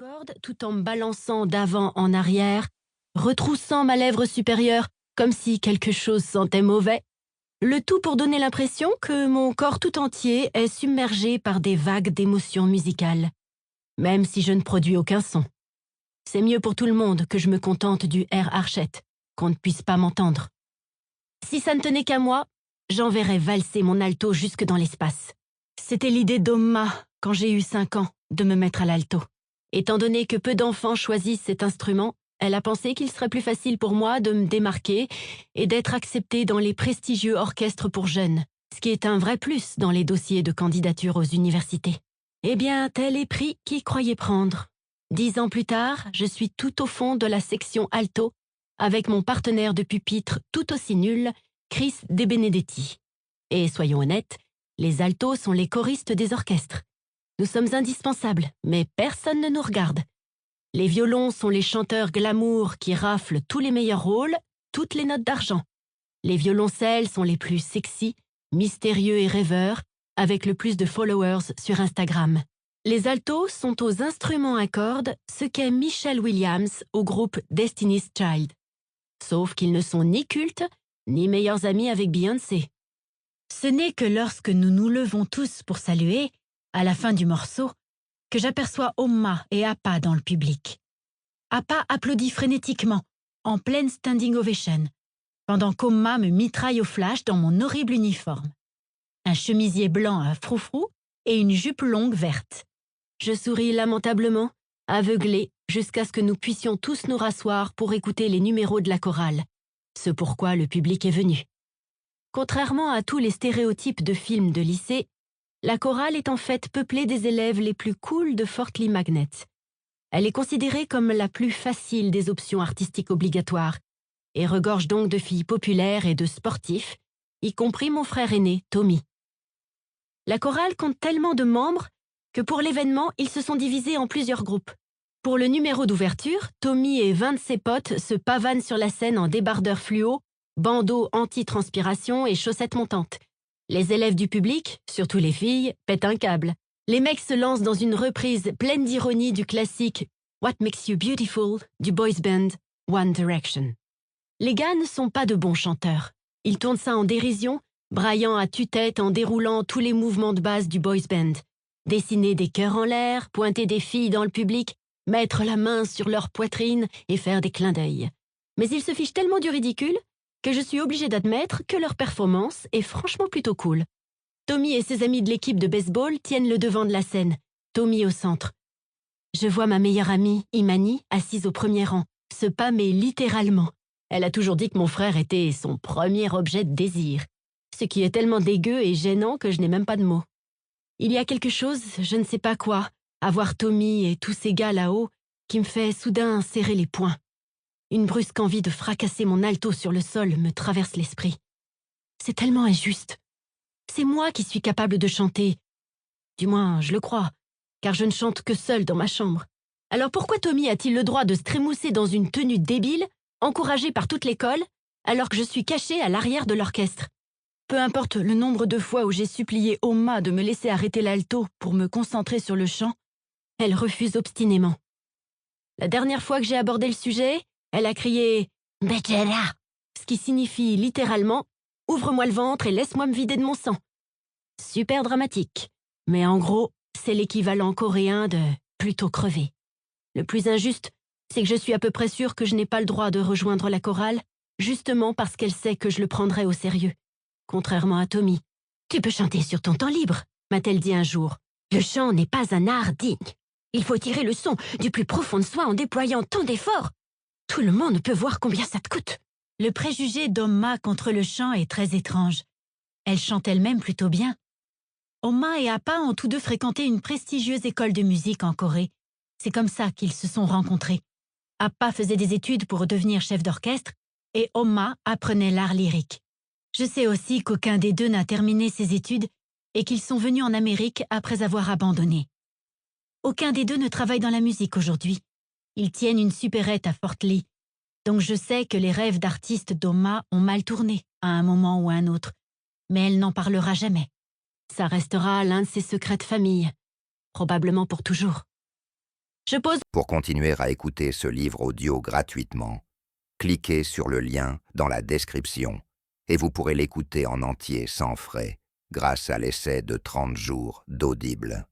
corde tout en me balançant d'avant en arrière, retroussant ma lèvre supérieure comme si quelque chose sentait mauvais, le tout pour donner l'impression que mon corps tout entier est submergé par des vagues d'émotions musicales, même si je ne produis aucun son. C'est mieux pour tout le monde que je me contente du air Archette, qu'on ne puisse pas m'entendre. Si ça ne tenait qu'à moi, j'enverrais valser mon alto jusque dans l'espace. C'était l'idée d'Omma, quand j'ai eu 5 ans, de me mettre à l'alto. Étant donné que peu d'enfants choisissent cet instrument, elle a pensé qu'il serait plus facile pour moi de me démarquer et d'être acceptée dans les prestigieux orchestres pour jeunes, ce qui est un vrai plus dans les dossiers de candidature aux universités. Eh bien, tel est pris qui croyait prendre. 10 ans plus tard, je suis tout au fond de la section alto avec mon partenaire de pupitre tout aussi nul, Chris De Benedetti. Et soyons honnêtes, les altos sont les choristes des orchestres. Nous sommes indispensables, mais personne ne nous regarde. Les violons sont les chanteurs glamour qui raflent tous les meilleurs rôles, toutes les notes d'argent. Les violoncelles sont les plus sexy, mystérieux et rêveurs, avec le plus de followers sur Instagram. Les altos sont aux instruments à cordes ce qu'est Michelle Williams au groupe Destiny's Child. Sauf qu'ils ne sont ni cultes, ni meilleurs amis avec Beyoncé. Ce n'est que lorsque nous nous levons tous pour saluer, à la fin du morceau, que j'aperçois Omma et Appa dans le public. Appa applaudit frénétiquement, en pleine standing ovation, pendant qu'Omma me mitraille au flash dans mon horrible uniforme. Un chemisier blanc à froufrou et une jupe longue verte. Je souris lamentablement, aveuglée, jusqu'à ce que nous puissions tous nous rasseoir pour écouter les numéros de la chorale, ce pourquoi le public est venu. Contrairement à tous les stéréotypes de films de lycée, la chorale est en fait peuplée des élèves les plus cools de Fort Lee Magnet. Elle est considérée comme la plus facile des options artistiques obligatoires et regorge donc de filles populaires et de sportifs, y compris mon frère aîné, Tommy. La chorale compte tellement de membres que pour l'événement, ils se sont divisés en plusieurs groupes. Pour le numéro d'ouverture, Tommy et 20 de ses potes se pavanent sur la scène en débardeur fluo, bandeau anti-transpiration et chaussettes montantes. Les élèves du public, surtout les filles, pètent un câble. Les mecs se lancent dans une reprise pleine d'ironie du classique What Makes You Beautiful du boys band One Direction. Les gars ne sont pas de bons chanteurs. Ils tournent ça en dérision, braillant à tue-tête en déroulant tous les mouvements de base du boys band. Dessiner des cœurs en l'air, pointer des filles dans le public, mettre la main sur leur poitrine et faire des clins d'œil. Mais ils se fichent tellement du ridicule que je suis obligée d'admettre que leur performance est franchement plutôt cool. Tommy et ses amis de l'équipe de baseball tiennent le devant de la scène, Tommy au centre. Je vois ma meilleure amie, Imani, assise au premier rang, se pâmer littéralement. Elle a toujours dit que mon frère était son premier objet de désir, ce qui est tellement dégueu et gênant que je n'ai même pas de mots. Il y a quelque chose, je ne sais pas quoi, à voir Tommy et tous ces gars là-haut, qui me fait soudain serrer les poings. Une brusque envie de fracasser mon alto sur le sol me traverse l'esprit. C'est tellement injuste. C'est moi qui suis capable de chanter. Du moins, je le crois, car je ne chante que seule dans ma chambre. Alors pourquoi Tommy a-t-il le droit de se trémousser dans une tenue débile, encouragée par toute l'école, alors que je suis cachée à l'arrière de l'orchestre? Peu importe le nombre de fois où j'ai supplié Omma de me laisser arrêter l'alto pour me concentrer sur le chant, elle refuse obstinément. La dernière fois que j'ai abordé le sujet, elle a crié « Betchera », ce qui signifie littéralement « Ouvre-moi le ventre et laisse-moi me vider de mon sang ». Super dramatique, mais en gros, c'est l'équivalent coréen de « plutôt crever ». Le plus injuste, c'est que je suis à peu près sûre que je n'ai pas le droit de rejoindre la chorale, justement parce qu'elle sait que je le prendrai au sérieux. Contrairement à Tommy. « Tu peux chanter sur ton temps libre », m'a-t-elle dit un jour. « Le chant n'est pas un art digne. Il faut tirer le son du plus profond de soi en déployant tant d'efforts. Tout le monde peut voir combien ça te coûte. » Le préjugé d'Omma contre le chant est très étrange. Elle chante elle-même plutôt bien. Omma et Appa ont tous deux fréquenté une prestigieuse école de musique en Corée. C'est comme ça qu'ils se sont rencontrés. Appa faisait des études pour devenir chef d'orchestre et Omma apprenait l'art lyrique. Je sais aussi qu'aucun des deux n'a terminé ses études et qu'ils sont venus en Amérique après avoir abandonné. Aucun des deux ne travaille dans la musique aujourd'hui. Ils tiennent une supérette à Fort Lee. Donc je sais que les rêves d'artiste d'Omma ont mal tourné à un moment ou à un autre. Mais elle n'en parlera jamais. Ça restera l'un de ses secrets de famille. Probablement pour toujours. Je pose... Pour continuer à écouter ce livre audio gratuitement, cliquez sur le lien dans la description et vous pourrez l'écouter en entier sans frais grâce à l'essai de 30 jours d'Audible.